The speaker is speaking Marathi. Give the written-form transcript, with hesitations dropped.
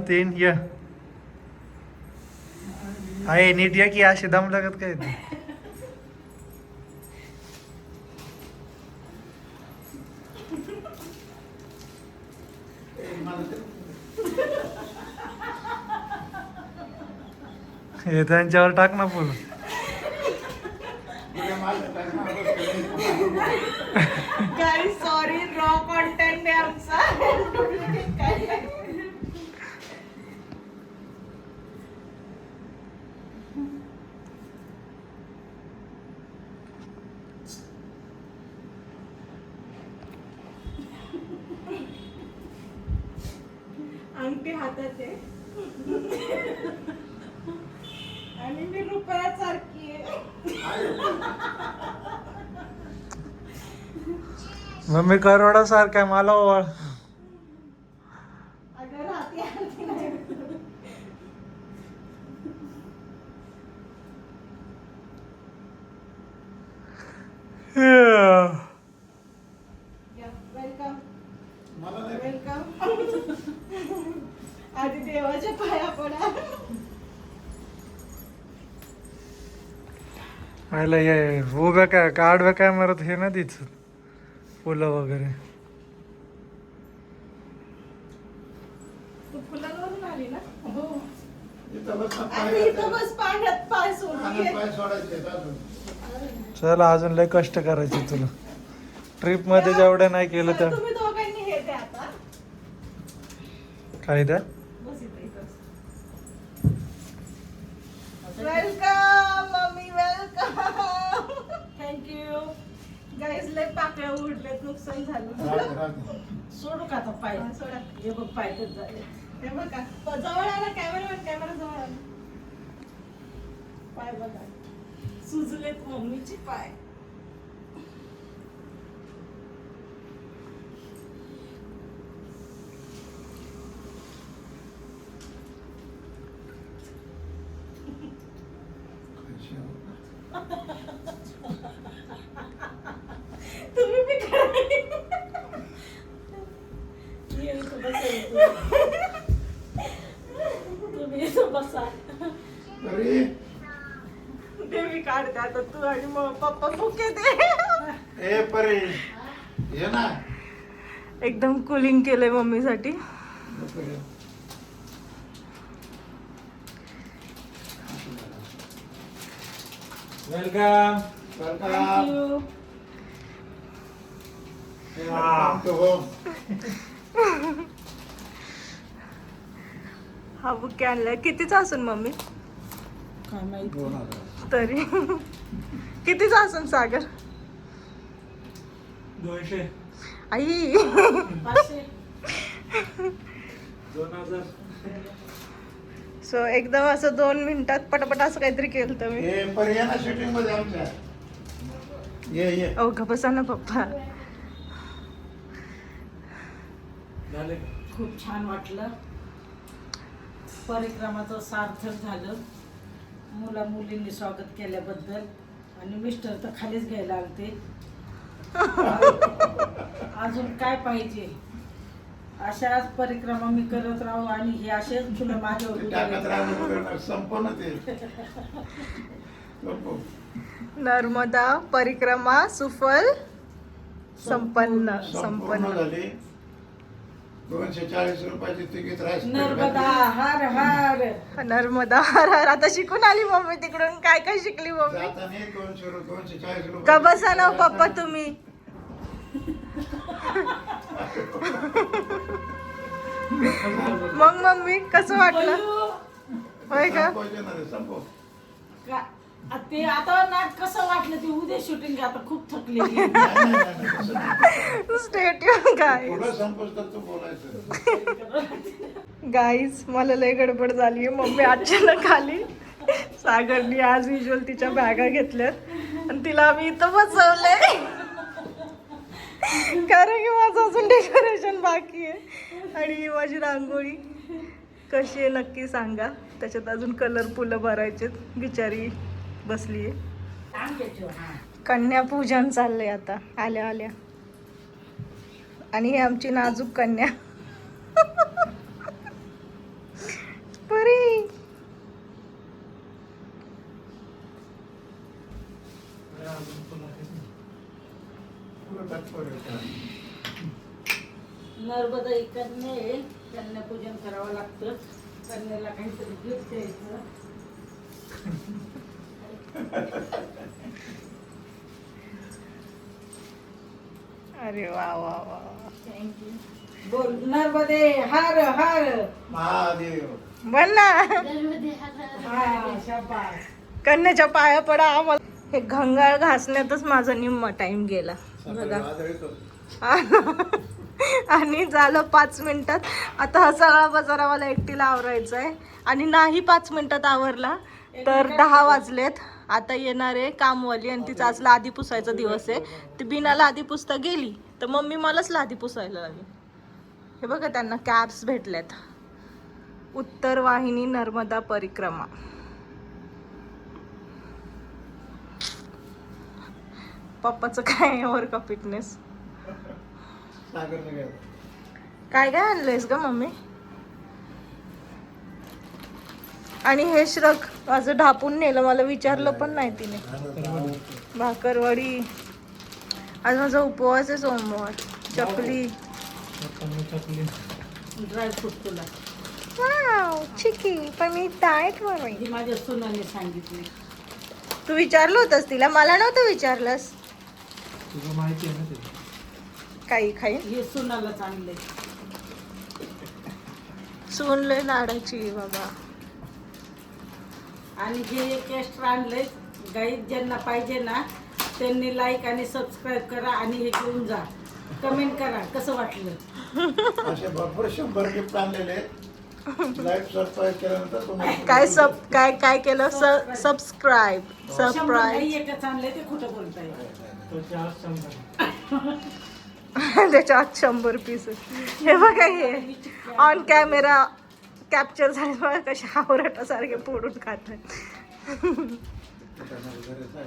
3 ये आहे नीट या की अशी दम लागत काय ते हे त्यांच्यावर टाक ना फुल गाईस सॉरी रॉ कंटेंट आहे आमचा अंगठी हातात आहे आणि मी रुपयासारखी आहे मम्मी करोडा सारखा मला ओवाळ अगं राहते आरती नाही वेलकम वेलकम आधी देवाच्या पाया पडा पहिला ये उभ्या काय आडव्या कॅमेरात हे ना दिसत फुलं वगैरे तू फुलांवरून आली ना हो आणि इथं बस पाण्यात पाय सोडून चला अजून लय कष्ट करायचे तुला ट्रिप मध्ये जेवढं नाही केलं त्या तुम्ही दोघांनी हे द्या आता काय द्या बस इथं welcome mummy welcome thank you guys लय पाकळ्या उडलेत नुकसान झालं सोडू का आता पाय सोडा हे बघ पाय कट झाले हे बघा जवळ आला कॅमेरा जवळ आला पाय बघा सुजलेत मम्मीचे पाय तुम्ही बी करा ये इथं बसा तुम्ही इथं बसा देवी काढते आता तू आणि मग पप्पा भुके दे ए परे ये ना एकदम कुलिंग केलंय मम्मीसाठी वेलकम थँक्यू हा बुके आणलाय कितीचा असून मम्मी काय माहिती तरी कितीचा असून सागर 200 आई 2000 सो एकदम असं 2 मिनिटात पटापट असं काहीतरी केलं तुम्ही हे पर्याना शूटिंग मध्ये आमच्या ये अवघा बसा ना पप्पा झाले खूप छान वाटलं परिक्रमाचं सार्थक झालं मुला मुलींनी स्वागत केल्याबद्दल आणि मिस्टर तर खालीच घ्यायला आलते अजून काय पाहिजे अशाच परिक्रमा मी करत राहू आणि हे असेच फुलं माझ्यावर संपूर्ण ते नर्मदा परिक्रमा सुफल संपन्न झाली 240 रुपयाची तिकीट नर्मदा हर हर नर्मदा हर हर आता शिकून आली मम्मी तिकडून काय काय शिकली मम्मी 240 रुपये का बसा ना पप्पा तुम्ही मग मम्मी कसं वाटलं होय का ते आता ना कसं वाटलं ते उद्या शूटिंग आता खूप थकले स्टेट गाईज मला लय गडबड झाली मम्मी अचानक आली सागरनी आज विज्युअल तिच्या बॅगा घेतल्यात आणि तिला आम्ही इथं बसवलंय कारण की माझं अजून डेकोरेशन बाकी आहे आणि ही माझी रांगोळी कशी आहे नक्की सांगा त्याच्यात अजून कलरफुल भरायचेत बिचारी बसली आहे कन्यापूजन चाललंय आता आल्या आल्या आणि ही आमची नाजूक कन्या नर्मदा कन्या आहे, कन्या पूजन करावं लागतं. कन्याला काहीतरी गिफ्ट द्यायचं. अरे वा वा वा. थँक्यू. बोल नर्मदे हर हर महादेव. बोल ना. हा शाबास. कन्याच्या पाया पडा आम्हाला. हे घंगाळ घासण्यातच माझा निम्मा टाइम गेला बघा. आणि झालं 5 मिनिटात. आता हा सगळा बाजारा मला एकटीला आवरायचा आहे आणि नाही 5 मिनिटात आवरला तर 10 वाजलेत. आता येणार आहे कामवाली आणि तिचा आज लादी पुसायचा दिवस आहे. ती बिना लादी पुसता गेली तर मम्मी मलाच लादी पुसायला लागली. हे बघा त्यांना कॅब्स भेटल्यात. उत्तर वाहिनी नर्मदा परिक्रमा. पप्पाचं काय वर का फिटनेस. काय काय आणलंयस ग मम्मी. आणि हे श्रक माझं ढापून नेलं, मला विचारलं पण नाही तिने. भाकरवडी. आज माझा उपवास आहे सोमवार. चकली. ड्रायफ्रूट तुला वाव चिकी. पण मी डाएट वर आहे. ही माझ्या सुनाने सांगितली. तू विचारलं होतंस तिला, मला नव्हतं विचारलंस. तुला माहिती आहे ना ते. काही खाई हे सुनाला चांगले. सुनले लाडाची बाबा. आणि जे एक एक्स्ट्रा आणले गाईड ज्यांना पाहिजे ना त्यांनी लाईक आणि सबस्क्राईब करा आणि हे घेऊन जा. कमेंट करा कसं वाटलं. असे भरपूर 100 गिफ्ट आणलेले लाईव्ह सबस्क्राईब केल्यानंतर तुम्हाला काय काय केलं. सबस्क्राईब. 100 नाही एकच आणले ते खोटं बोलताय. त्याच्या आत 100 पीस. हे बघा हे ऑन कॅमेरा कॅप्चर झाले बघा कशा आवरटासारखे फोडून खातात. गरज आहे.